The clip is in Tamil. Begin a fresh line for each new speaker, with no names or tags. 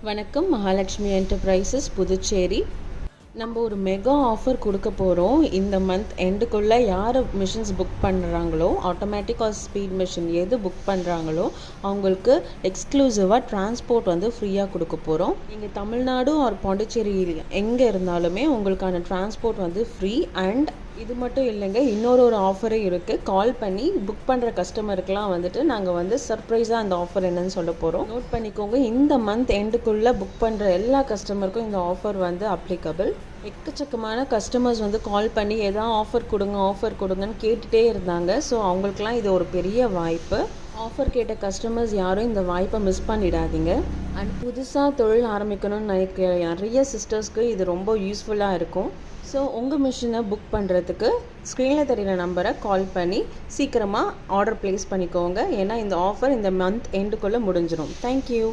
வணக்கம். மகாலட்சுமி என்டர்பிரைசஸ் புதுச்சேரி. நம்ம ஒரு மெகா ஆஃபர் கொடுக்க போகிறோம். இந்த மந்த் எண்டுக்குள்ளே யார் மிஷின்ஸ் புக் பண்ணுறாங்களோ, ஆட்டோமேட்டிக் ஆர் ஸ்பீட் மிஷின் எது புக் பண்ணுறாங்களோ அவங்களுக்கு எக்ஸ்க்ளூசிவாக டிரான்ஸ்போர்ட் வந்து ஃப்ரீயாக கொடுக்க போகிறோம். நீங்கள் தமிழ்நாடு ஆர் பாண்டிச்சேரி எங்கே இருந்தாலுமே உங்களுக்கான டிரான்ஸ்போர்ட் வந்து ஃப்ரீ. அண்ட் இது மட்டும் இல்லைங்க, இன்னொரு ஆஃபரே இருக்குது. கால் பண்ணி புக் பண்ணுற கஸ்டமருக்கெலாம் வந்துட்டு நாங்கள் வந்து சர்ப்ரைஸாக அந்த ஆஃபர் என்னன்னு சொல்ல போகிறோம். நோட் பண்ணிக்கோங்க, இந்த மந்த் எண்டுக்குள்ளே புக் பண்ணுற எல்லா கஸ்டமருக்கும் இந்த ஆஃபர் வந்து அப்ளிகபிள். எக்கச்சக்கமான கஸ்டமர்ஸ் வந்து கால் பண்ணி எதாவது ஆஃபர் கொடுங்கன்னு கேட்டுகிட்டே இருந்தாங்க. ஸோ அவங்களுக்குலாம் இது ஒரு பெரிய வாய்ப்பு. ஆஃபர் கேட்ட கஸ்டமர்ஸ் யாரும் இந்த வாய்ப்பை மிஸ் பண்ணிடாதீங்க. அண்ட் புதுசாக தொழில் ஆரம்பிக்கணும்னு நினைக்கிற நிறைய சிஸ்டர்ஸ்க்கு இது ரொம்ப யூஸ்ஃபுல்லாக இருக்கும். ஸோ உங்கள் மிஷினை புக் பண்ணுறதுக்கு ஸ்க்ரீனில் தெரிகிற நம்பரை கால் பண்ணி சீக்கிரமாக ஆர்டர் ப்ளேஸ் பண்ணிக்கோங்க. ஏன்னா இந்த ஆஃபர் இந்த மந்த் எண்டுக்குள்ளே முடிஞ்சிடும். தேங்க்யூ.